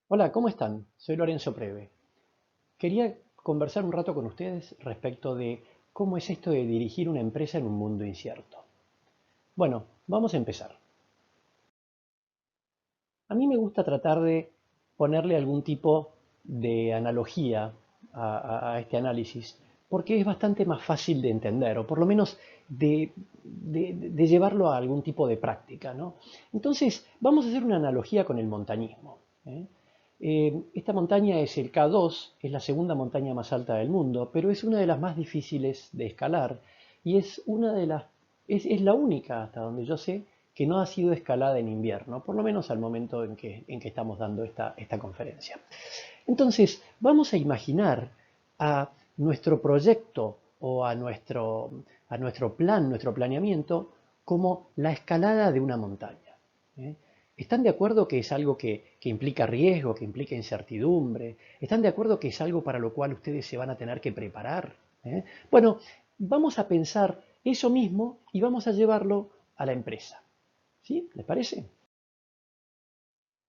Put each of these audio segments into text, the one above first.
Hola, ¿cómo están? Soy Lorenzo Preve. Quería conversar un rato con ustedes respecto de cómo es esto de dirigir una empresa en un mundo incierto. Bueno, vamos a empezar. A mí me gusta tratar de ponerle algún tipo de analogía a este análisis, porque es bastante más fácil de entender, o por lo menos de llevarlo a algún tipo de práctica, ¿no? Entonces, vamos a hacer una analogía con el montañismo. ¿Eh? Esta montaña es el K2, es la segunda montaña más alta del mundo, pero es una de las más difíciles de escalar y es una de las, es la única, hasta donde yo sé, que no ha sido escalada en invierno, por lo menos al momento en que estamos dando esta conferencia. Entonces, vamos a imaginar a nuestro proyecto o a nuestro plan, nuestro planeamiento, como la escalada de una montaña. ¿Eh? ¿Están de acuerdo que es algo que implica riesgo, que implica incertidumbre? ¿Están de acuerdo que es algo para lo cual ustedes se van a tener que preparar? ¿Eh? Bueno, vamos a pensar eso mismo y vamos a llevarlo a la empresa. ¿Sí? ¿Les parece?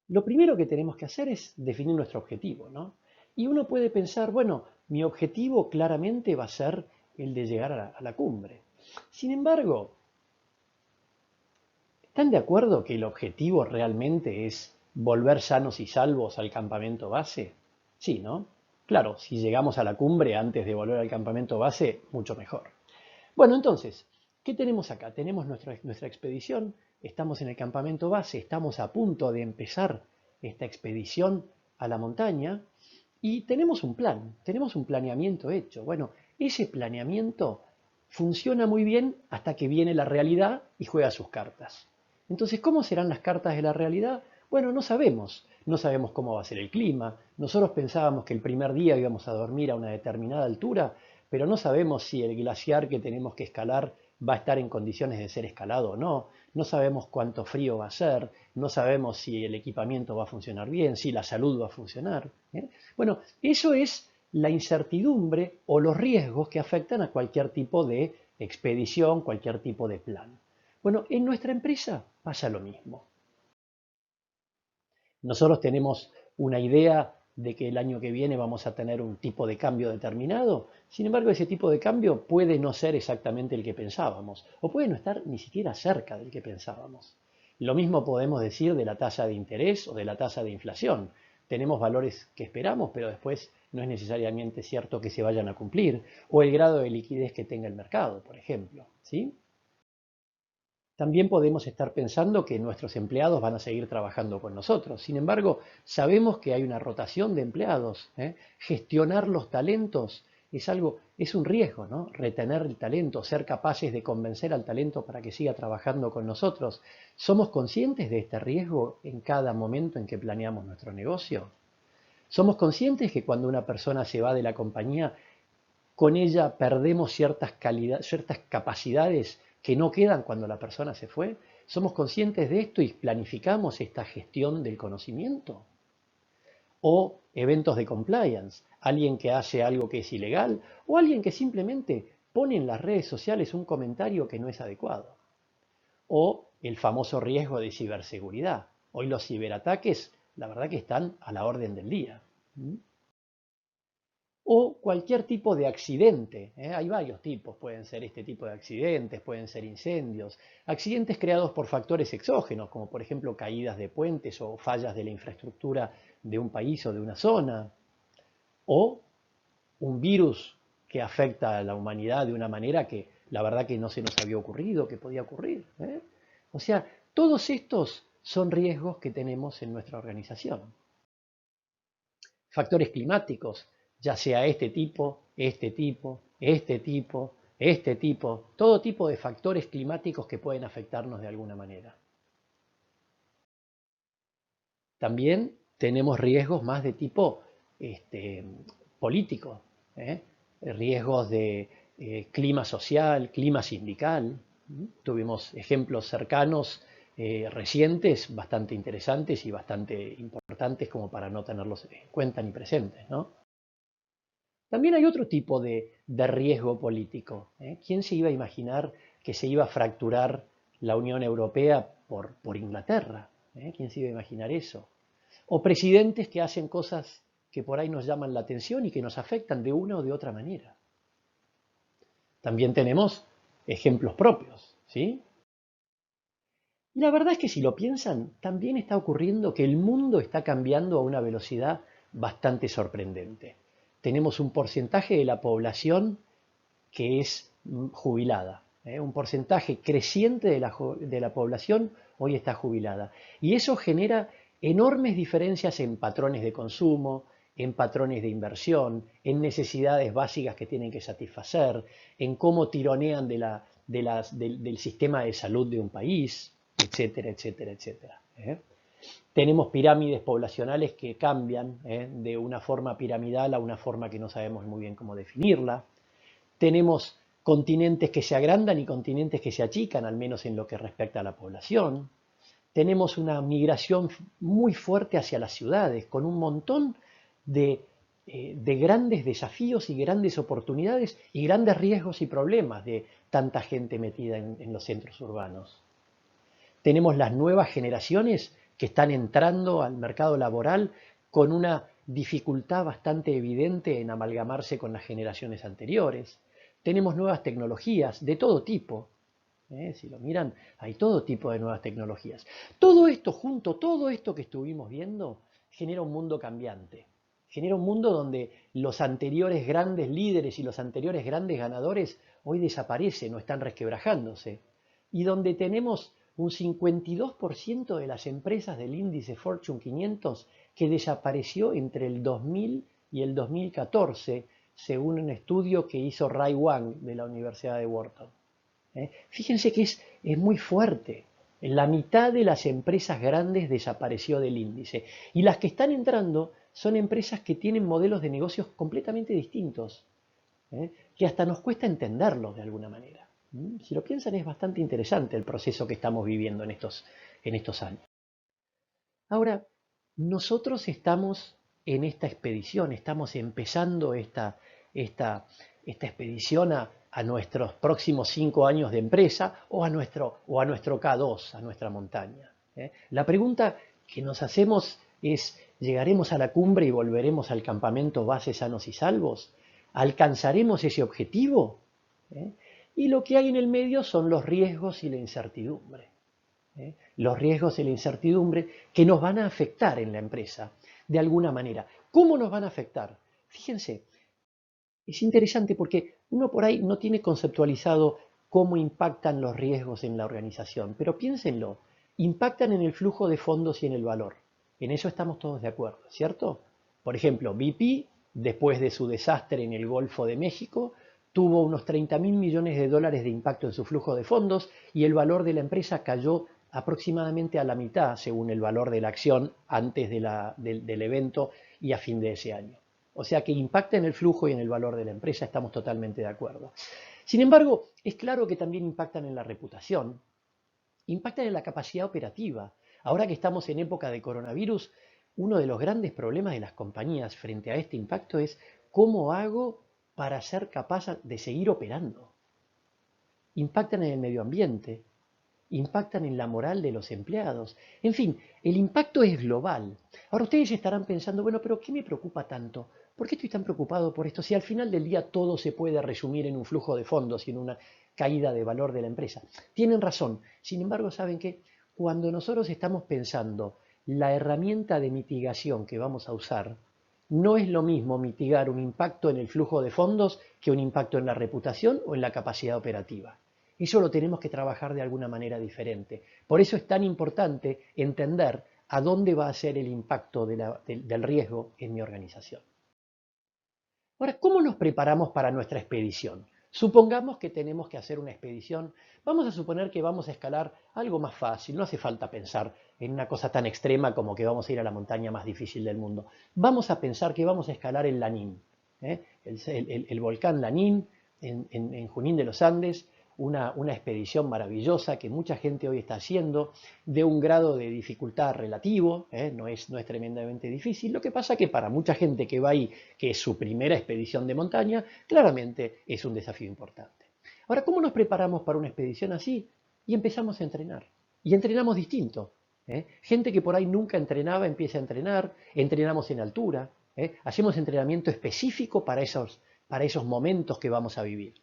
Lo primero que tenemos que hacer es definir nuestro objetivo, ¿no? Y uno puede pensar, bueno, mi objetivo claramente va a ser el de llegar a la cumbre. Sin embargo, ¿están de acuerdo que el objetivo realmente es volver sanos y salvos al campamento base? Sí, ¿no? Claro, si llegamos a la cumbre antes de volver al campamento base, mucho mejor. Bueno, entonces, ¿qué tenemos acá? Tenemos nuestra expedición, estamos en el campamento base, estamos a punto de empezar esta expedición a la montaña y tenemos un planeamiento hecho. Bueno, ese planeamiento funciona muy bien hasta que viene la realidad y juega sus cartas. Entonces, ¿cómo serán las cartas de la realidad? Bueno, no sabemos. No sabemos cómo va a ser el clima. Nosotros pensábamos que el primer día íbamos a dormir a una determinada altura, pero no sabemos si el glaciar que tenemos que escalar va a estar en condiciones de ser escalado o no. No sabemos cuánto frío va a ser. No sabemos si el equipamiento va a funcionar bien, si la salud va a funcionar. ¿Eh? Bueno, eso es la incertidumbre o los riesgos que afectan a cualquier tipo de expedición, cualquier tipo de plan. Bueno, en nuestra empresa pasa lo mismo. Nosotros tenemos una idea de que el año que viene vamos a tener un tipo de cambio determinado. Sin embargo, ese tipo de cambio puede no ser exactamente el que pensábamos, o puede no estar ni siquiera cerca del que pensábamos. Lo mismo podemos decir de la tasa de interés o de la tasa de inflación. Tenemos valores que esperamos, pero después no es necesariamente cierto que se vayan a cumplir, o el grado de liquidez que tenga el mercado, por ejemplo. ¿Sí? También podemos estar pensando que nuestros empleados van a seguir trabajando con nosotros. Sin embargo, sabemos que hay una rotación de empleados. ¿Eh? Gestionar los talentos es un riesgo, ¿no? Retener el talento, ser capaces de convencer al talento para que siga trabajando con nosotros. ¿Somos conscientes de este riesgo en cada momento en que planeamos nuestro negocio? ¿Somos conscientes que cuando una persona se va de la compañía con ella perdemos ciertas capacidades que no quedan cuando la persona se fue? ¿Somos conscientes de esto y planificamos esta gestión del conocimiento? O eventos de compliance, alguien que hace algo que es ilegal o alguien que simplemente pone en las redes sociales un comentario que no es adecuado. O el famoso riesgo de ciberseguridad. Hoy los ciberataques, la verdad que están a la orden del día. ¿Mm? O cualquier tipo de accidente. ¿Eh? Hay varios tipos, pueden ser este tipo de accidentes, pueden ser incendios, accidentes creados por factores exógenos, como por ejemplo caídas de puentes o fallas de la infraestructura de un país o de una zona, o un virus que afecta a la humanidad de una manera que la verdad que no se nos había ocurrido que podía ocurrir. ¿Eh? O sea, todos estos son riesgos que tenemos en nuestra organización. Factores climáticos, ya sea este tipo, este tipo, este tipo, este tipo, todo tipo de factores climáticos que pueden afectarnos de alguna manera. También tenemos riesgos más de tipo político, ¿eh? Riesgos de clima social, clima sindical. Tuvimos ejemplos cercanos, recientes, bastante interesantes y bastante importantes como para no tenerlos en cuenta ni presentes, ¿no? También hay otro tipo de riesgo político. ¿Eh? ¿Quién se iba a imaginar que se iba a fracturar la Unión Europea por Inglaterra? ¿Eh? ¿Quién se iba a imaginar eso? o presidentes que hacen cosas que por ahí nos llaman la atención y que nos afectan de una o de otra manera. También tenemos ejemplos propios, ¿sí? Y la verdad es que si lo piensan, también está ocurriendo que el mundo está cambiando a una velocidad bastante sorprendente. Tenemos un porcentaje de la población que es jubilada. Un porcentaje creciente de la población hoy está jubilada. Y eso genera enormes diferencias en patrones de consumo, en patrones de inversión, en necesidades básicas que tienen que satisfacer, en cómo tironean del sistema de salud de un país, etcétera, etcétera, etcétera. Tenemos pirámides poblacionales que cambian de una forma piramidal a una forma que no sabemos muy bien cómo definirla. Tenemos continentes que se agrandan y continentes que se achican, al menos en lo que respecta a la población. Tenemos una migración muy fuerte hacia las ciudades, con un montón de grandes desafíos y grandes oportunidades y grandes riesgos y problemas de tanta gente metida en los centros urbanos. Tenemos las nuevas generaciones que están entrando al mercado laboral con una dificultad bastante evidente en amalgamarse con las generaciones anteriores. Tenemos nuevas tecnologías de todo tipo. Si lo miran, hay todo tipo de nuevas tecnologías. Todo esto junto, todo esto que estuvimos viendo, genera un mundo cambiante. Genera un mundo donde los anteriores grandes líderes y los anteriores grandes ganadores hoy desaparecen o están resquebrajándose. Y donde tenemos un 52% de las empresas del índice Fortune 500 que desapareció entre el 2000 y el 2014, según un estudio que hizo Ray Wang de la Universidad de Wharton. Fíjense que es muy fuerte. La mitad de las empresas grandes desapareció del índice. Y las que están entrando son empresas que tienen modelos de negocios completamente distintos, que hasta nos cuesta entenderlos de alguna manera. Si lo piensan, es bastante interesante el proceso que estamos viviendo en estos años. Ahora, nosotros estamos en esta expedición, estamos empezando esta expedición a nuestros próximos 5 años de empresa o a nuestro K2, a nuestra montaña. La pregunta que nos hacemos es, ¿llegaremos a la cumbre y volveremos al campamento base sanos y salvos? ¿Alcanzaremos ese objetivo? Y lo que hay en el medio son los riesgos y la incertidumbre. Los riesgos y la incertidumbre que nos van a afectar en la empresa de alguna manera. ¿Cómo nos van a afectar? Fíjense, es interesante porque uno por ahí no tiene conceptualizado cómo impactan los riesgos en la organización, pero piénsenlo, impactan en el flujo de fondos y en el valor. En eso estamos todos de acuerdo, ¿cierto? Por ejemplo, BP, después de su desastre en el Golfo de México, tuvo unos 30.000 millones de dólares de impacto en su flujo de fondos y el valor de la empresa cayó aproximadamente a la mitad, según el valor de la acción antes del evento y a fin de ese año. O sea que impacta en el flujo y en el valor de la empresa, estamos totalmente de acuerdo. Sin embargo, es claro que también impactan en la reputación, impactan en la capacidad operativa. Ahora que estamos en época de coronavirus, uno de los grandes problemas de las compañías frente a este impacto es cómo hago para ser capaz de seguir operando. Impactan en el medio ambiente, impactan en la moral de los empleados. En fin, el impacto es global. Ahora ustedes estarán pensando, bueno, pero ¿qué me preocupa tanto? ¿Por qué estoy tan preocupado por esto? Si al final del día todo se puede resumir en un flujo de fondos y en una caída de valor de la empresa. Tienen razón. Sin embargo, ¿saben qué? Cuando nosotros estamos pensando la herramienta de mitigación que vamos a usar, no es lo mismo mitigar un impacto en el flujo de fondos que un impacto en la reputación o en la capacidad operativa. Eso lo tenemos que trabajar de alguna manera diferente. Por eso es tan importante entender a dónde va a ser el impacto del riesgo en mi organización. Ahora, ¿cómo nos preparamos para nuestra expedición? Supongamos que tenemos que hacer una expedición. Vamos a suponer que vamos a escalar algo más fácil. No hace falta pensar en una cosa tan extrema como que vamos a ir a la montaña más difícil del mundo. Vamos a pensar que vamos a escalar el Lanín, el volcán Lanín en Junín de los Andes. Una expedición maravillosa que mucha gente hoy está haciendo, de un grado de dificultad relativo, no es tremendamente difícil. Lo que pasa que para mucha gente que va ahí, que es su primera expedición de montaña, claramente es un desafío importante. Ahora, ¿cómo nos preparamos para una expedición así? Y empezamos a entrenar. Y entrenamos distinto. Gente que por ahí nunca entrenaba empieza a entrenar, entrenamos en altura, hacemos entrenamiento específico para esos momentos que vamos a vivir.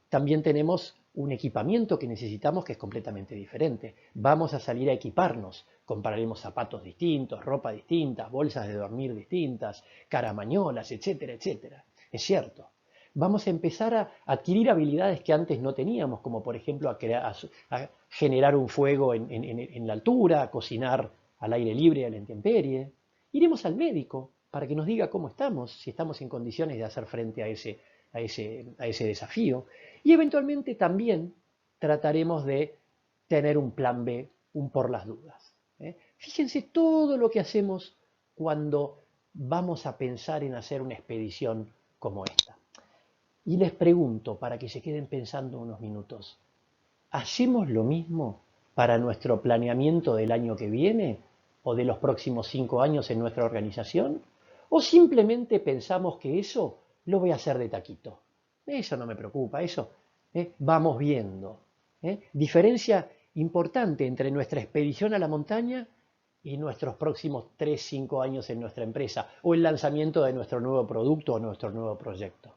También tenemos un equipamiento que necesitamos que es completamente diferente. Vamos a salir a equiparnos, compraremos zapatos distintos, ropa distinta, bolsas de dormir distintas, caramañolas, etcétera, etcétera. Es cierto. Vamos a empezar a adquirir habilidades que antes no teníamos, como por ejemplo a generar un fuego en la altura, a cocinar al aire libre, a la intemperie. Iremos al médico para que nos diga cómo estamos, si estamos en condiciones de hacer frente a ese desafío. Y eventualmente también trataremos de tener un plan B, un por las dudas. Fíjense todo lo que hacemos cuando vamos a pensar en hacer una expedición como esta. Y les pregunto, para que se queden pensando unos minutos, ¿hacemos lo mismo para nuestro planeamiento del año que viene o de los próximos 5 años en nuestra organización? ¿O simplemente pensamos que eso lo voy a hacer de taquito? Eso no me preocupa, eso vamos viendo. Diferencia importante entre nuestra expedición a la montaña y nuestros próximos 3-5 años en nuestra empresa o el lanzamiento de nuestro nuevo producto o nuestro nuevo proyecto.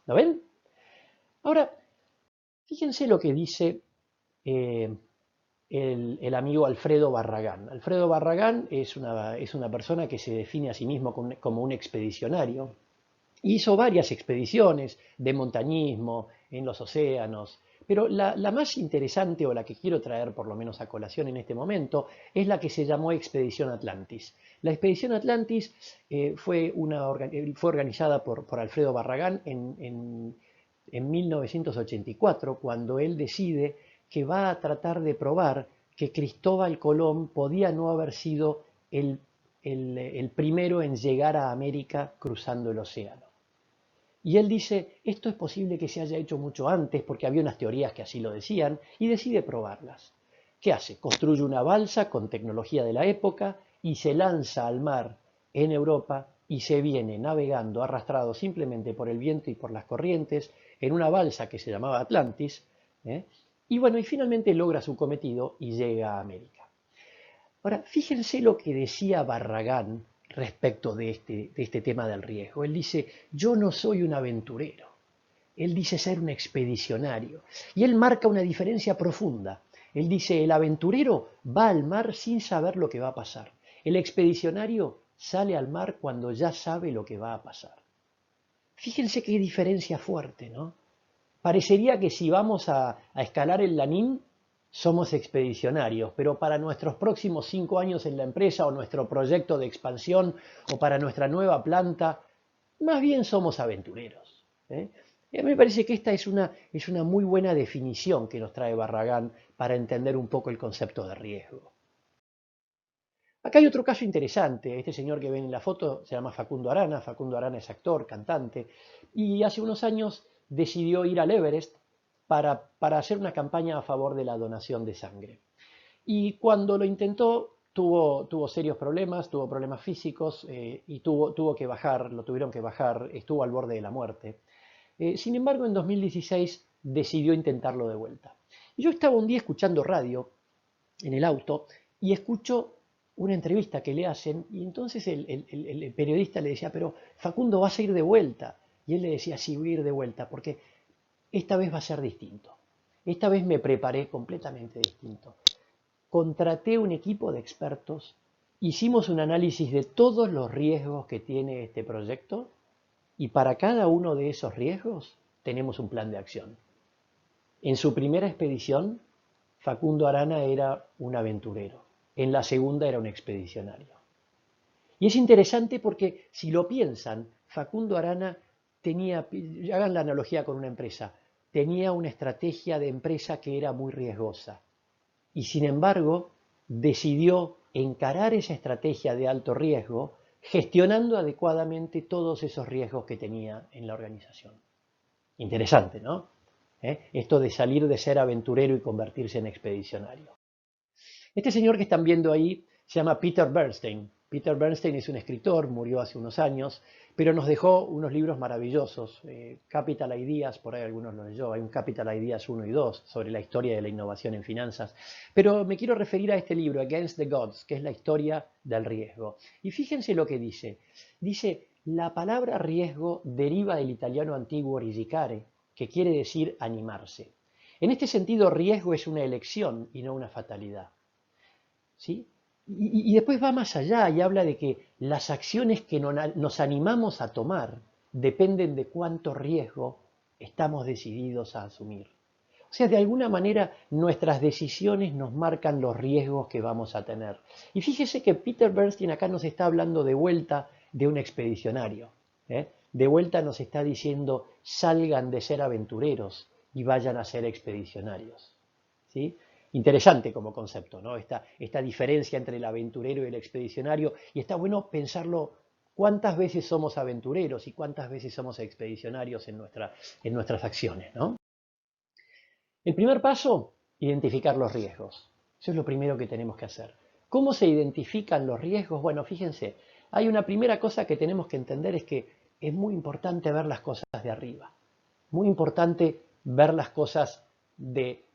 ¿Lo ven? Ahora, fíjense lo que dice el amigo Alfredo Barragán. Alfredo Barragán es una persona que se define a sí mismo como un expedicionario. Hizo varias expediciones de montañismo en los océanos, pero la más interesante o la que quiero traer por lo menos a colación en este momento es la que se llamó Expedición Atlantis. La Expedición Atlantis fue organizada por Alfredo Barragán en 1984, cuando él decide que va a tratar de probar que Cristóbal Colón podía no haber sido el primero en llegar a América cruzando el océano. Y él dice, esto es posible que se haya hecho mucho antes, porque había unas teorías que así lo decían, y decide probarlas. ¿Qué hace? Construye una balsa con tecnología de la época y se lanza al mar en Europa y se viene navegando arrastrado simplemente por el viento y por las corrientes en una balsa que se llamaba Atlantis, y bueno, y finalmente logra su cometido y llega a América. Ahora, fíjense lo que decía Barragán respecto de este tema del riesgo. Él dice, yo no soy un aventurero. Él dice ser un expedicionario. Y él marca una diferencia profunda. Él dice, el aventurero va al mar sin saber lo que va a pasar. El expedicionario sale al mar cuando ya sabe lo que va a pasar. Fíjense qué diferencia fuerte, ¿no? Parecería que si vamos a escalar el Lanín, somos expedicionarios, pero para nuestros próximos 5 años en la empresa o nuestro proyecto de expansión o para nuestra nueva planta, más bien somos aventureros. Y a mí me parece que esta es una muy buena definición que nos trae Barragán para entender un poco el concepto de riesgo. Acá hay otro caso interesante. Este señor que ven en la foto se llama Facundo Arana. Facundo Arana es actor, cantante, y hace unos años decidió ir al Everest para hacer una campaña a favor de la donación de sangre. Y cuando lo intentó, tuvo serios problemas, tuvo problemas físicos y tuvo que bajar, lo tuvieron que bajar, estuvo al borde de la muerte. Sin embargo, en 2016 decidió intentarlo de vuelta. Y yo estaba un día escuchando radio en el auto y escucho una entrevista que le hacen y entonces el periodista le decía, pero Facundo, ¿vas a ir de vuelta? Y él le decía, sí, voy a ir de vuelta porque esta vez va a ser distinto. Esta vez me preparé completamente distinto. Contraté un equipo de expertos, hicimos un análisis de todos los riesgos que tiene este proyecto y para cada uno de esos riesgos tenemos un plan de acción. En su primera expedición, Facundo Arana era un aventurero. En la segunda era un expedicionario. Y es interesante porque si lo piensan, Facundo Arana tenía, hagan la analogía con una empresa, tenía una estrategia de empresa que era muy riesgosa. Y sin embargo, decidió encarar esa estrategia de alto riesgo gestionando adecuadamente todos esos riesgos que tenía en la organización. Interesante, ¿no? Esto de salir de ser aventurero y convertirse en expedicionario. Este señor que están viendo ahí se llama Peter Bernstein. Peter Bernstein es un escritor, murió hace unos años, pero nos dejó unos libros maravillosos. Capital Ideas, por ahí algunos lo leyó, hay un Capital Ideas 1 y 2 sobre la historia de la innovación en finanzas. Pero me quiero referir a este libro, Against the Gods, que es la historia del riesgo. Y fíjense lo que dice. Dice, la palabra riesgo deriva del italiano antiguo risicare, que quiere decir animarse. En este sentido, riesgo es una elección y no una fatalidad. ¿Sí? Y después va más allá y habla de que las acciones que nos animamos a tomar dependen de cuánto riesgo estamos decididos a asumir. O sea, de alguna manera nuestras decisiones nos marcan los riesgos que vamos a tener. Y fíjese que Peter Bernstein acá nos está hablando de vuelta de un expedicionario. De vuelta nos está diciendo, salgan de ser aventureros y vayan a ser expedicionarios. ¿Sí? Interesante como concepto, ¿no? Esta diferencia entre el aventurero y el expedicionario, y está bueno pensarlo cuántas veces somos aventureros y cuántas veces somos expedicionarios en nuestras acciones, ¿no? El primer paso, identificar los riesgos. Eso es lo primero que tenemos que hacer. ¿Cómo se identifican los riesgos? Bueno, fíjense, hay una primera cosa que tenemos que entender, es que es muy importante ver las cosas de arriba. Muy importante ver las cosas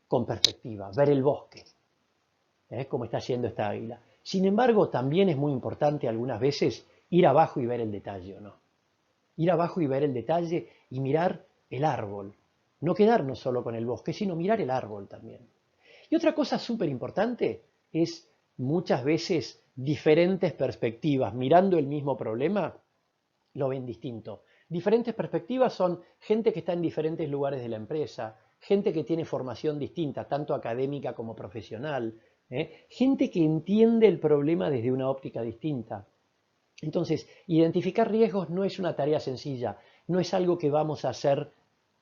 con perspectiva, ver el bosque, como está haciendo esta águila. Sin embargo, también es muy importante algunas veces ir abajo y ver el detalle, ¿no? Ir abajo y ver el detalle y mirar el árbol. No quedarnos solo con el bosque, sino mirar el árbol también. Y otra cosa súper importante es muchas veces diferentes perspectivas. Mirando el mismo problema, lo ven distinto. Diferentes perspectivas son gente que está en diferentes lugares de la empresa, gente que tiene formación distinta, tanto académica como profesional, gente que entiende el problema desde una óptica distinta. Entonces, identificar riesgos no es una tarea sencilla, no es algo que vamos a hacer,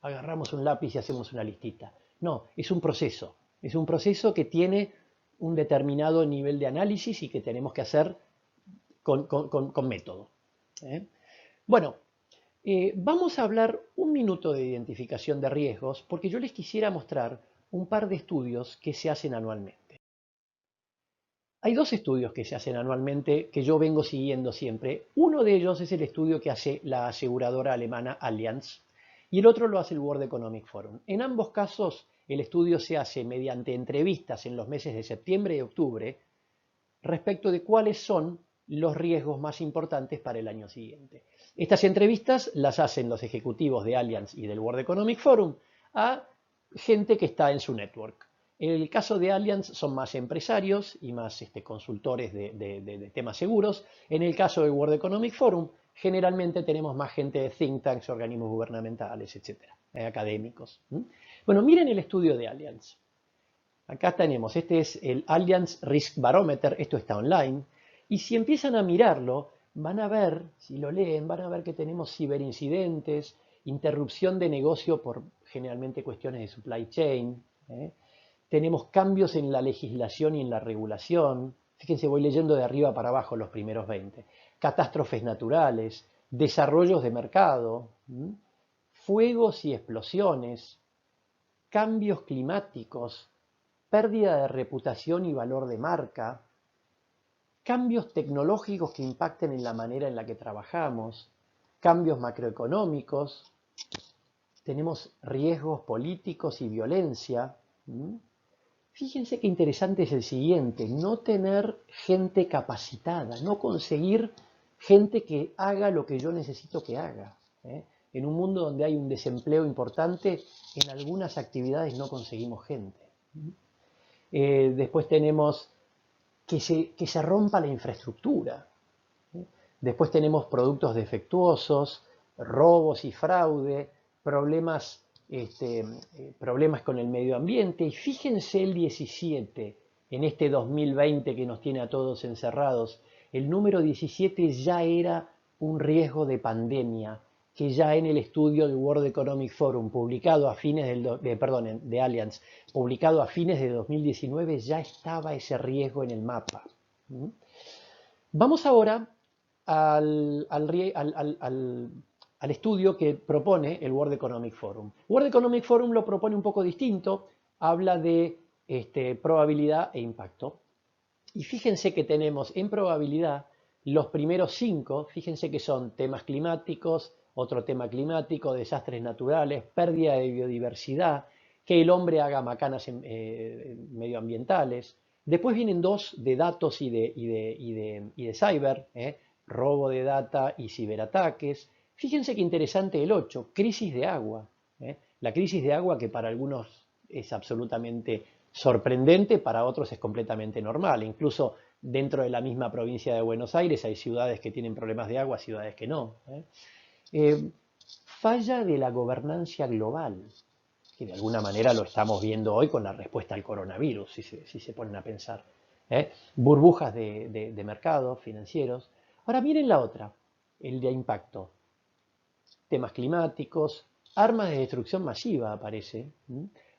agarramos un lápiz y hacemos una listita. No, es un proceso que tiene un determinado nivel de análisis y que tenemos que hacer con método. Bueno, vamos a hablar un minuto de identificación de riesgos porque yo les quisiera mostrar un par de estudios que se hacen anualmente. Hay dos estudios que se hacen anualmente que yo vengo siguiendo siempre. Uno de ellos es el estudio que hace la aseguradora alemana Allianz y el otro lo hace el World Economic Forum. En ambos casos, el estudio se hace mediante entrevistas en los meses de septiembre y octubre respecto de cuáles son los riesgos más importantes para el año siguiente. Estas entrevistas las hacen los ejecutivos de Allianz y del World Economic Forum a gente que está en su network. En el caso de Allianz son más empresarios y más consultores de temas seguros. En el caso del World Economic Forum, generalmente tenemos más gente de think tanks, organismos gubernamentales, etcétera, académicos. Bueno, miren el estudio de Allianz. Acá tenemos, este es el Allianz Risk Barometer, esto está online, y si empiezan a mirarlo, van a ver, si lo leen, van a ver que tenemos ciberincidentes, interrupción de negocio por generalmente cuestiones de supply chain, tenemos cambios en la legislación y en la regulación, fíjense, voy leyendo de arriba para abajo los primeros 20, catástrofes naturales, desarrollos de mercado, fuegos y explosiones, cambios climáticos, pérdida de reputación y valor de marca, cambios tecnológicos que impacten en la manera en la que trabajamos, cambios macroeconómicos, tenemos riesgos políticos y violencia. Fíjense qué interesante es el siguiente, no tener gente capacitada, no conseguir gente que haga lo que yo necesito que haga. En un mundo donde hay un desempleo importante, en algunas actividades no conseguimos gente. Después tenemos que se rompa la infraestructura. Después tenemos productos defectuosos, robos y fraude, problemas con el medio ambiente. Y fíjense el 17, en este 2020 que nos tiene a todos encerrados, el número 17 ya era un riesgo de pandemia, que ya en el estudio del World Economic Forum, publicado a fines de Allianz, publicado a fines de 2019, ya estaba ese riesgo en el mapa. Vamos ahora al estudio que propone el World Economic Forum. World Economic Forum lo propone un poco distinto, habla de probabilidad e impacto. Y fíjense que tenemos en probabilidad Los primeros 5, fíjense que son temas climáticos, otro tema climático, desastres naturales, pérdida de biodiversidad, que el hombre haga macanas medioambientales. Después vienen 2 de datos y de cyber, robo de data y ciberataques. Fíjense qué interesante el 8, crisis de agua. La crisis de agua que para algunos es absolutamente sorprendente, para otros es completamente normal. Incluso dentro de la misma provincia de Buenos Aires hay ciudades que tienen problemas de agua, ciudades que no. Falla de la gobernanza global, que de alguna manera lo estamos viendo hoy con la respuesta al coronavirus, si se ponen a pensar. Burbujas de mercados financieros. Ahora miren la otra, el de impacto. Temas climáticos, armas de destrucción masiva aparece,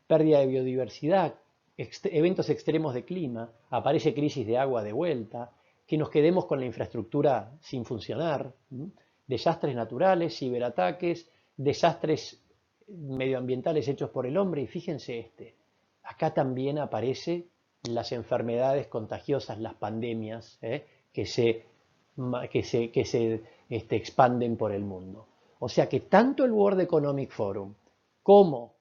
pérdida de biodiversidad, eventos extremos de clima, aparece crisis de agua de vuelta, que nos quedemos con la infraestructura sin funcionar, desastres naturales, ciberataques, desastres medioambientales hechos por el hombre, y fíjense acá también aparecen las enfermedades contagiosas, las pandemias, que se expanden por el mundo. O sea que tanto el World Economic Forum como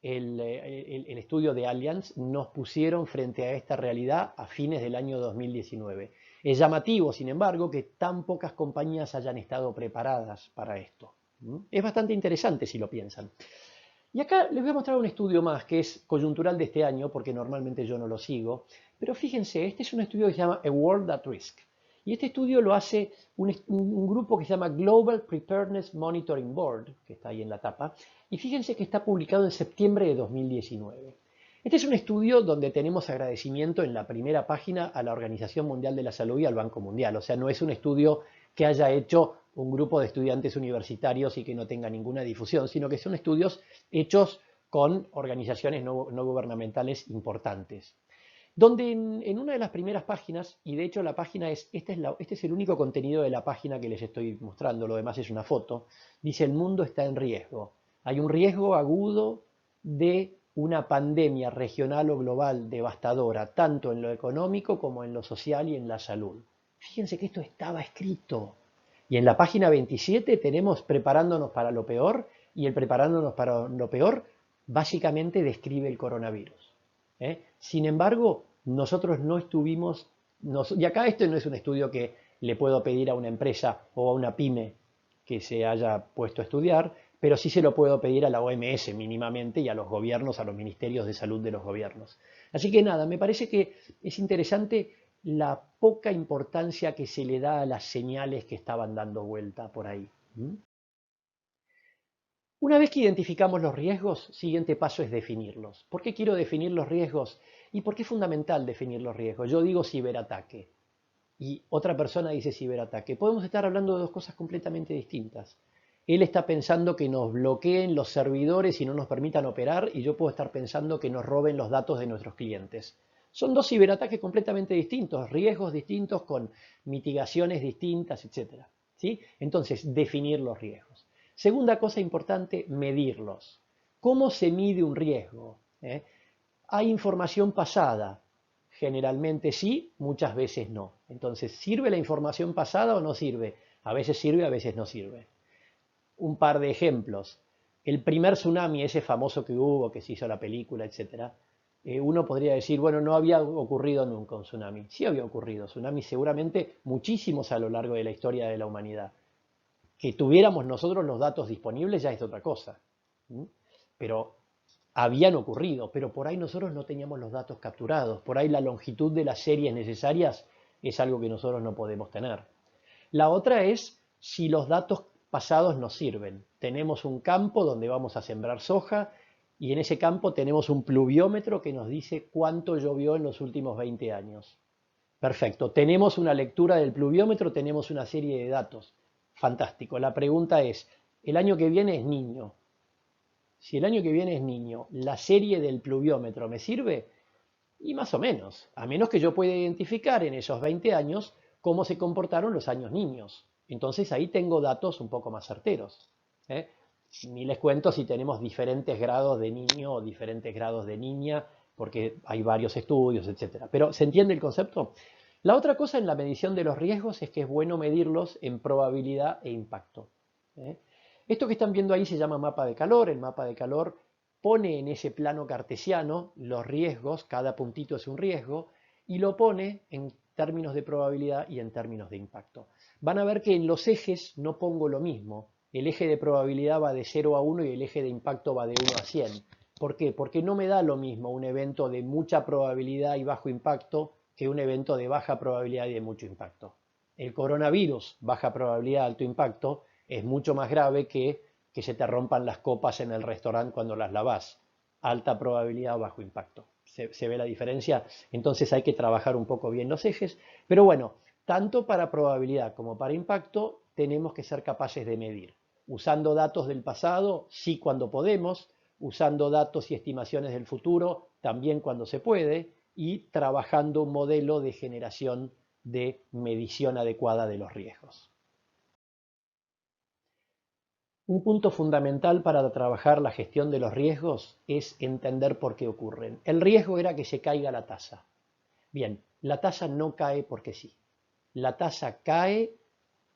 el estudio de Allianz nos pusieron frente a esta realidad a fines del año 2019. Es llamativo, sin embargo, que tan pocas compañías hayan estado preparadas para esto. Es bastante interesante si lo piensan. Y acá les voy a mostrar un estudio más que es coyuntural de este año, porque normalmente yo no lo sigo. Pero fíjense, este es un estudio que se llama A World at Risk. Y este estudio lo hace un grupo que se llama Global Preparedness Monitoring Board, que está ahí en la tapa. Y fíjense que está publicado en septiembre de 2019. Este es un estudio donde tenemos agradecimiento en la primera página a la Organización Mundial de la Salud y al Banco Mundial. O sea, no es un estudio que haya hecho un grupo de estudiantes universitarios y que no tenga ninguna difusión, sino que son estudios hechos con organizaciones no gubernamentales importantes. Donde en una de las primeras páginas, y de hecho la página este es el único contenido de la página que les estoy mostrando, lo demás es una foto, dice: el mundo está en riesgo. Hay un riesgo agudo de una pandemia regional o global devastadora, tanto en lo económico como en lo social y en la salud. Fíjense que esto estaba escrito. Y en la página 27 tenemos preparándonos para lo peor, y el preparándonos para lo peor básicamente describe el coronavirus. Sin embargo, nosotros no estuvimos, y acá esto no es un estudio que le puedo pedir a una empresa o a una pyme que se haya puesto a estudiar, pero sí se lo puedo pedir a la OMS mínimamente y a los gobiernos, a los ministerios de salud de los gobiernos. Así que nada, me parece que es interesante la poca importancia que se le da a las señales que estaban dando vuelta por ahí. Una vez que identificamos los riesgos, siguiente paso es definirlos. ¿Por qué quiero definir los riesgos? ¿Y por qué es fundamental definir los riesgos? Yo digo ciberataque y otra persona dice ciberataque. Podemos estar hablando de dos cosas completamente distintas. Él está pensando que nos bloqueen los servidores y no nos permitan operar, y yo puedo estar pensando que nos roben los datos de nuestros clientes. Son dos ciberataques completamente distintos, riesgos distintos con mitigaciones distintas, etc. ¿Sí? Entonces, definir los riesgos. Segunda cosa importante, medirlos. ¿Cómo se mide un riesgo? ¿Hay información pasada? Generalmente sí, muchas veces no. Entonces, ¿sirve la información pasada o no sirve? A veces sirve, a veces no sirve. Un par de ejemplos. El primer tsunami, ese famoso que hubo, que se hizo la película, etc. Uno podría decir, bueno, no había ocurrido nunca un tsunami. Sí había ocurrido tsunamis, seguramente muchísimos a lo largo de la historia de la humanidad. Que tuviéramos nosotros los datos disponibles ya es otra cosa. Pero habían ocurrido, pero por ahí nosotros no teníamos los datos capturados. Por ahí la longitud de las series necesarias es algo que nosotros no podemos tener. La otra es si los datos pasados nos sirven. Tenemos un campo donde vamos a sembrar soja y en ese campo tenemos un pluviómetro que nos dice cuánto llovió en los últimos 20 años. Perfecto, tenemos una lectura del pluviómetro, tenemos una serie de datos. Fantástico. La pregunta es, el año que viene es niño. Si el año que viene es niño, ¿la serie del pluviómetro me sirve? Y más o menos, a menos que yo pueda identificar en esos 20 años cómo se comportaron los años niños. Entonces ahí tengo datos un poco más certeros. Ni les cuento si tenemos diferentes grados de niño o diferentes grados de niña, porque hay varios estudios, etc. Pero ¿se entiende el concepto? La otra cosa en la medición de los riesgos es que es bueno medirlos en probabilidad e impacto. ¿eh? Esto que están viendo ahí se llama mapa de calor. El mapa de calor pone en ese plano cartesiano los riesgos, cada puntito es un riesgo, y lo pone en términos de probabilidad y en términos de impacto. Van a ver que en los ejes no pongo lo mismo. El eje de probabilidad va de 0 a 1 y el eje de impacto va de 1 a 100. ¿Por qué? Porque no me da lo mismo un evento de mucha probabilidad y bajo impacto que un evento de baja probabilidad y de mucho impacto. El coronavirus, baja probabilidad, alto impacto, es mucho más grave que se te rompan las copas en el restaurante cuando las lavas. Alta probabilidad, bajo impacto. ¿Se ve la diferencia? Entonces hay que trabajar un poco bien los ejes. Pero bueno, tanto para probabilidad como para impacto tenemos que ser capaces de medir. Usando datos del pasado, sí cuando podemos, usando datos y estimaciones del futuro, también cuando se puede, y trabajando un modelo de generación de medición adecuada de los riesgos. Un punto fundamental para trabajar la gestión de los riesgos es entender por qué ocurren. El riesgo era que se caiga la tasa. Bien, la tasa no cae porque sí. La tasa cae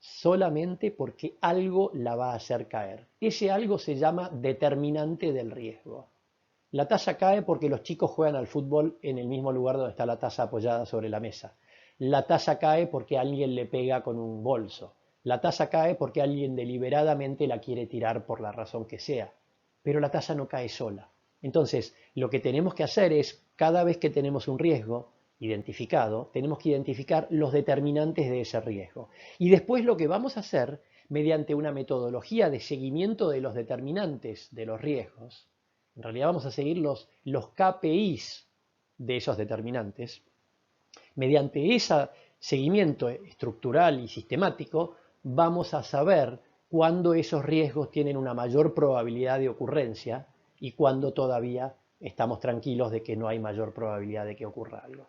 solamente porque algo la va a hacer caer. Ese algo se llama determinante del riesgo. La tasa cae porque los chicos juegan al fútbol en el mismo lugar donde está la tasa apoyada sobre la mesa. La tasa cae porque alguien le pega con un bolso. La tasa cae porque alguien deliberadamente la quiere tirar por la razón que sea. Pero la tasa no cae sola. Entonces, lo que tenemos que hacer es, cada vez que tenemos un riesgo identificado, tenemos que identificar los determinantes de ese riesgo. Y después lo que vamos a hacer, mediante una metodología de seguimiento de los determinantes de los riesgos, en realidad vamos a seguir los KPIs de esos determinantes. Mediante ese seguimiento estructural y sistemático, vamos a saber cuándo esos riesgos tienen una mayor probabilidad de ocurrencia y cuándo todavía estamos tranquilos de que no hay mayor probabilidad de que ocurra algo.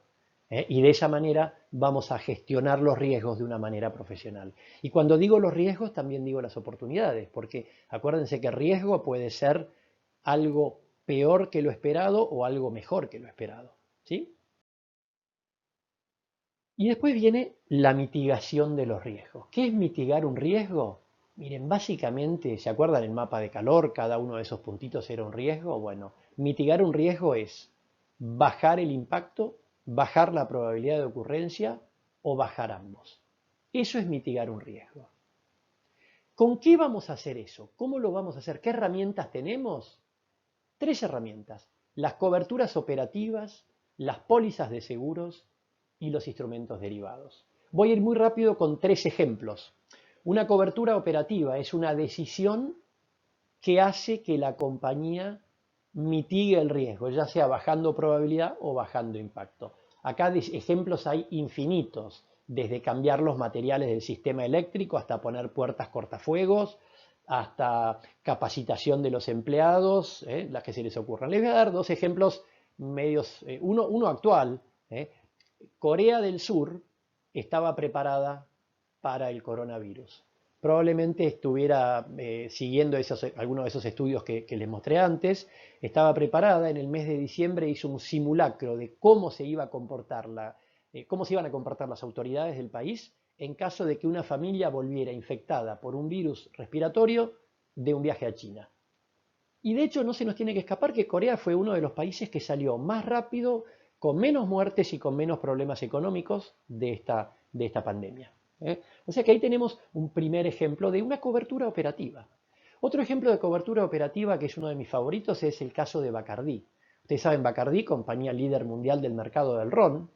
Y de esa manera vamos a gestionar los riesgos de una manera profesional. Y cuando digo los riesgos, también digo las oportunidades, porque acuérdense que riesgo puede ser algo peor que lo esperado o algo mejor que lo esperado. ¿Sí? Y después viene la mitigación de los riesgos. ¿Qué es mitigar un riesgo? Miren, básicamente, ¿se acuerdan el mapa de calor? Cada uno de esos puntitos era un riesgo. Bueno, mitigar un riesgo es bajar el impacto, bajar la probabilidad de ocurrencia o bajar ambos. Eso es mitigar un riesgo. ¿Con qué vamos a hacer eso? ¿Cómo lo vamos a hacer? ¿Qué herramientas tenemos? Tres herramientas: las coberturas operativas, las pólizas de seguros y los instrumentos derivados. Voy a ir muy rápido con tres ejemplos. Una cobertura operativa es una decisión que hace que la compañía mitigue el riesgo, ya sea bajando probabilidad o bajando impacto. Acá ejemplos hay infinitos, desde cambiar los materiales del sistema eléctrico hasta poner puertas cortafuegos, hasta capacitación de los empleados, las que se les ocurran. Les voy a dar dos ejemplos medios, uno actual. Corea del Sur estaba preparada para el coronavirus. Probablemente estuviera siguiendo algunos de esos estudios que les mostré antes. Estaba preparada, en el mes de diciembre hizo un simulacro de cómo se iba a comportar cómo se iban a comportar las autoridades del país en caso de que una familia volviera infectada por un virus respiratorio de un viaje a China. Y de hecho no se nos tiene que escapar que Corea fue uno de los países que salió más rápido, con menos muertes y con menos problemas económicos de esta pandemia. O sea que ahí tenemos un primer ejemplo de una cobertura operativa. Otro ejemplo de cobertura operativa, que es uno de mis favoritos, es el caso de Bacardí. Ustedes saben, Bacardí, compañía líder mundial del mercado del ron,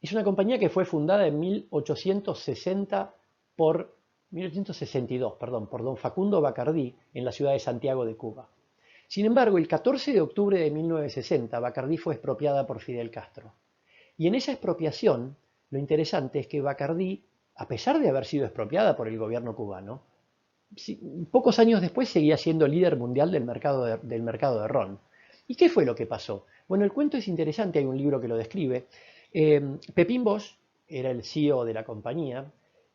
es una compañía que fue fundada en 1862, por don Facundo Bacardí en la ciudad de Santiago de Cuba. Sin embargo, el 14 de octubre de 1960, Bacardí fue expropiada por Fidel Castro. Y en esa expropiación, lo interesante es que Bacardí, a pesar de haber sido expropiada por el gobierno cubano, pocos años después seguía siendo líder mundial del mercado de ron. ¿Y qué fue lo que pasó? Bueno, el cuento es interesante, hay un libro que lo describe. Pepín Bosch era el CEO de la compañía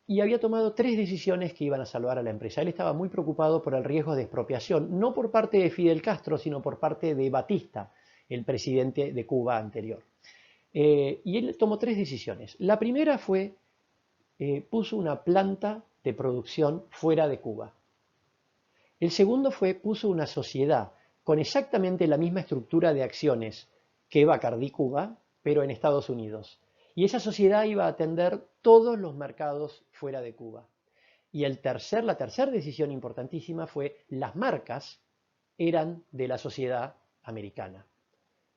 y había tomado tres decisiones que iban a salvar a la empresa. Él estaba muy preocupado por el riesgo de expropiación, no por parte de Fidel Castro, sino por parte de Batista, el presidente de Cuba anterior. Y él tomó tres decisiones. La primera fue, puso una planta de producción fuera de Cuba. El segundo fue, puso una sociedad con exactamente la misma estructura de acciones que Bacardí Cuba, pero en Estados Unidos. Y esa sociedad iba a atender todos los mercados fuera de Cuba. Y la tercera decisión importantísima fue, las marcas eran de la sociedad americana.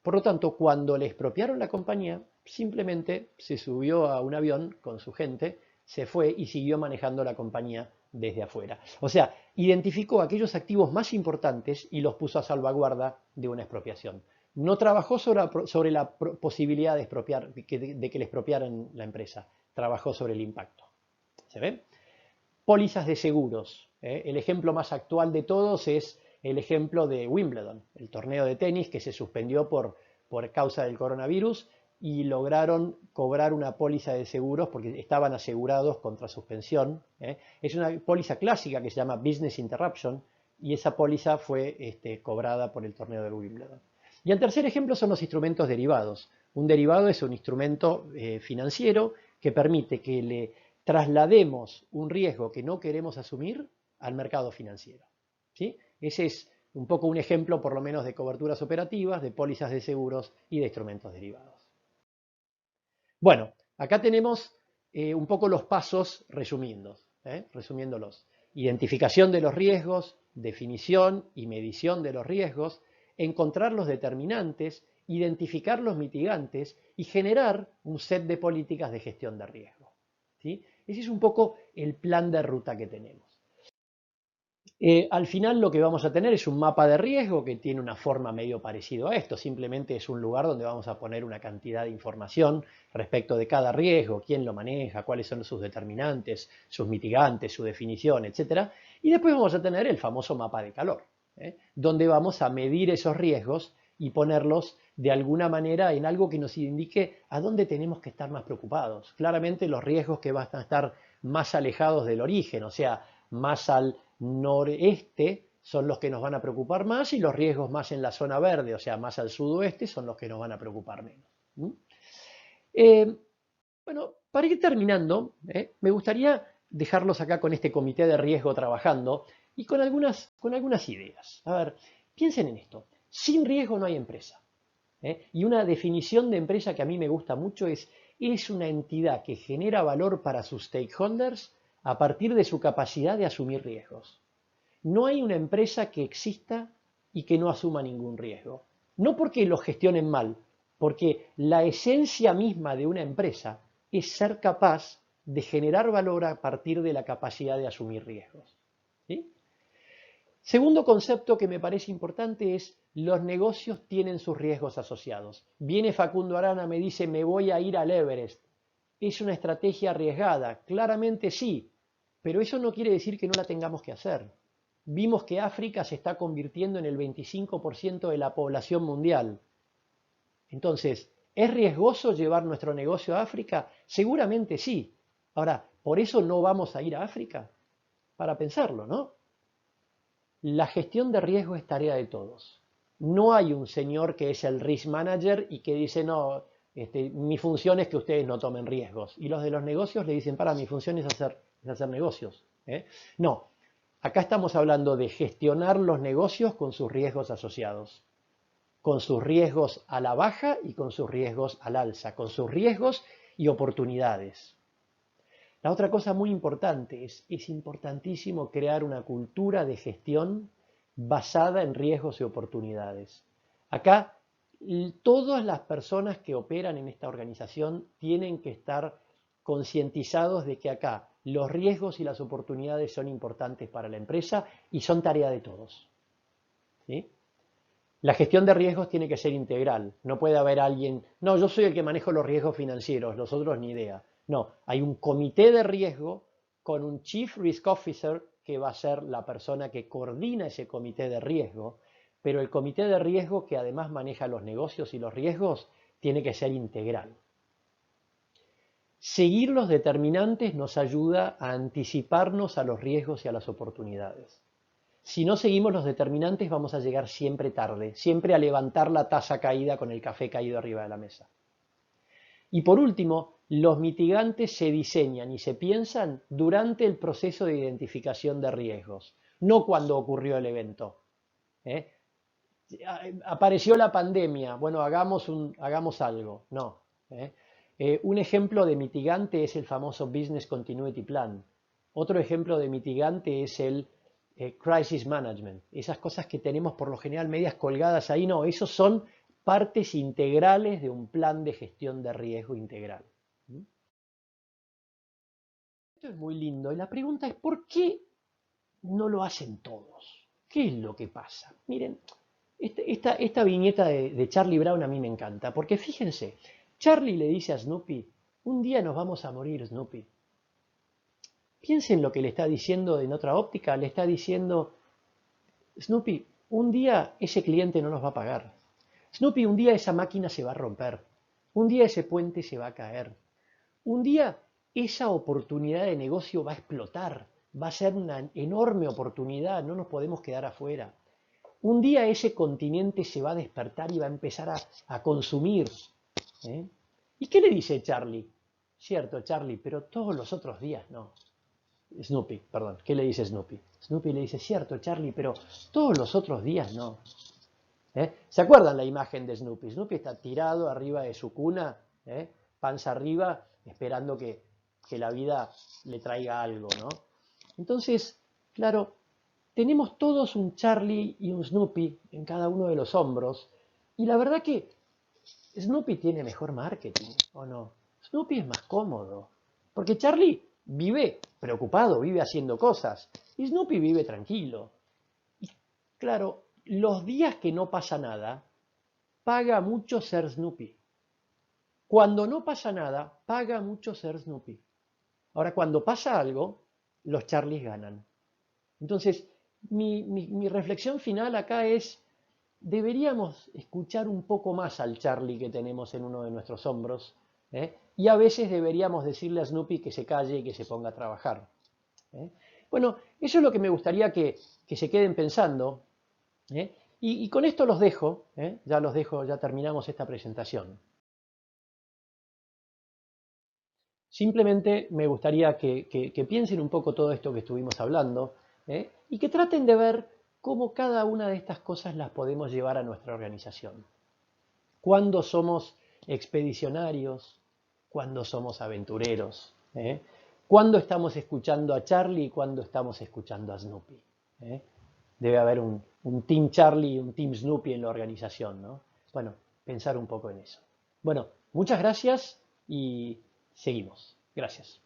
Por lo tanto, cuando le expropiaron la compañía, simplemente se subió a un avión con su gente, se fue y siguió manejando la compañía desde afuera. O sea, identificó aquellos activos más importantes y los puso a salvaguarda de una expropiación. No trabajó sobre la posibilidad de, de que le expropiaran la empresa, trabajó sobre el impacto. ¿Se ve? Pólizas de seguros. El ejemplo más actual de todos es el ejemplo de Wimbledon, el torneo de tenis que se suspendió por causa del coronavirus y lograron cobrar una póliza de seguros porque estaban asegurados contra suspensión. Es una póliza clásica que se llama Business Interruption y esa póliza fue cobrada por el torneo de Wimbledon. Y el tercer ejemplo son los instrumentos derivados. Un derivado es un instrumento financiero que permite que le traslademos un riesgo que no queremos asumir al mercado financiero. ¿Sí? Ese es un poco un ejemplo, por lo menos, de coberturas operativas, de pólizas de seguros y de instrumentos derivados. Bueno, acá tenemos un poco los pasos resumiéndolos. Identificación de los riesgos, definición y medición de los riesgos, encontrar los determinantes, identificar los mitigantes y generar un set de políticas de gestión de riesgo. ¿Sí? Ese es un poco el plan de ruta que tenemos. Al final lo que vamos a tener es un mapa de riesgo que tiene una forma medio parecido a esto. Simplemente es un lugar donde vamos a poner una cantidad de información respecto de cada riesgo, quién lo maneja, cuáles son sus determinantes, sus mitigantes, su definición, etc. Y después vamos a tener el famoso mapa de calor, donde vamos a medir esos riesgos y ponerlos de alguna manera en algo que nos indique a dónde tenemos que estar más preocupados. Claramente los riesgos que van a estar más alejados del origen, o sea, más al noreste, son los que nos van a preocupar más y los riesgos más en la zona verde, o sea, más al sudoeste, son los que nos van a preocupar menos. Bueno, para ir terminando, me gustaría dejarlos acá con este comité de riesgo trabajando y con algunas ideas. A ver, piensen en esto. Sin riesgo no hay empresa. Y una definición de empresa que a mí me gusta mucho es una entidad que genera valor para sus stakeholders a partir de su capacidad de asumir riesgos. No hay una empresa que exista y que no asuma ningún riesgo. No porque lo gestionen mal, porque la esencia misma de una empresa es ser capaz de generar valor a partir de la capacidad de asumir riesgos. ¿Sí? Segundo concepto que me parece importante es los negocios tienen sus riesgos asociados. Viene Facundo Arana, me dice, me voy a ir al Everest. ¿Es una estrategia arriesgada? Claramente sí, pero eso no quiere decir que no la tengamos que hacer. Vimos que África se está convirtiendo en el 25% de la población mundial. Entonces, ¿es riesgoso llevar nuestro negocio a África? Seguramente sí. Ahora, ¿por eso no vamos a ir a África? Para pensarlo, ¿no? La gestión de riesgo es tarea de todos. No hay un señor que es el risk manager y que dice, no, mi función es que ustedes no tomen riesgos. Y los de los negocios le dicen, mi función es hacer negocios. No, acá estamos hablando de gestionar los negocios con sus riesgos asociados, con sus riesgos a la baja y con sus riesgos al alza, con sus riesgos y oportunidades. La otra cosa muy importante es importantísimo crear una cultura de gestión basada en riesgos y oportunidades. Acá todas las personas que operan en esta organización tienen que estar concientizados de que acá los riesgos y las oportunidades son importantes para la empresa y son tarea de todos. ¿Sí? La gestión de riesgos tiene que ser integral. No puede haber alguien, no, yo soy el que manejo los riesgos financieros, los otros ni idea. No, hay un comité de riesgo con un Chief Risk Officer que va a ser la persona que coordina ese comité de riesgo, pero el comité de riesgo que además maneja los negocios y los riesgos tiene que ser integral. Seguir los determinantes nos ayuda a anticiparnos a los riesgos y a las oportunidades. Si no seguimos los determinantes vamos a llegar siempre tarde, siempre a levantar la taza caída con el café caído arriba de la mesa. Y por último, los mitigantes se diseñan y se piensan durante el proceso de identificación de riesgos, no cuando ocurrió el evento. ¿Eh? Apareció la pandemia, bueno, hagamos algo. No. ¿Eh? Un ejemplo de mitigante es el famoso Business Continuity Plan. Otro ejemplo de mitigante es el Crisis Management. Esas cosas que tenemos por lo general medias colgadas ahí, no, esos son partes integrales de un plan de gestión de riesgo integral. Esto es muy lindo y la pregunta es ¿por qué no lo hacen todos? ¿Qué es lo que pasa? Miren, esta viñeta de Charlie Brown a mí me encanta, porque fíjense, Charlie le dice a Snoopy, un día nos vamos a morir, Snoopy. Piensen lo que le está diciendo en otra óptica, le está diciendo, Snoopy, un día ese cliente no nos va a pagar. Snoopy, un día esa máquina se va a romper. Un día ese puente se va a caer. Un día esa oportunidad de negocio va a explotar. Va a ser una enorme oportunidad, no nos podemos quedar afuera. Un día ese continente se va a despertar y va a empezar a consumir. ¿Eh? ¿Y qué le dice Charlie? Cierto, Charlie, pero todos los otros días no. Snoopy, perdón, ¿qué le dice Snoopy? Snoopy le dice, cierto, Charlie, pero todos los otros días no. ¿Se acuerdan la imagen de Snoopy? Snoopy está tirado arriba de su cuna, panza arriba, esperando que la vida le traiga algo, ¿no? Entonces, claro, tenemos todos un Charlie y un Snoopy en cada uno de los hombros, y la verdad que Snoopy tiene mejor marketing, ¿o no? Snoopy es más cómodo, porque Charlie vive preocupado, vive haciendo cosas, y Snoopy vive tranquilo. Y claro, los días que no pasa nada, paga mucho ser Snoopy. Cuando no pasa nada, paga mucho ser Snoopy. Ahora, cuando pasa algo, los Charlies ganan. Entonces, mi reflexión final acá es, deberíamos escuchar un poco más al Charlie que tenemos en uno de nuestros hombros, y a veces deberíamos decirle a Snoopy que se calle y que se ponga a trabajar. ¿Eh? Bueno, eso es lo que me gustaría que se queden pensando. Y con esto los dejo, ya los dejo, ya terminamos esta presentación. Simplemente me gustaría que piensen un poco todo esto que estuvimos hablando, y que traten de ver cómo cada una de estas cosas las podemos llevar a nuestra organización. ¿Cuándo somos expedicionarios? ¿Cuándo somos aventureros? ¿Cuándo estamos escuchando a Charlie y cuándo estamos escuchando a Snoopy? Debe haber un Team Charlie y un Team Snoopy en la organización, ¿no? Bueno, pensar un poco en eso. Bueno, muchas gracias y seguimos. Gracias.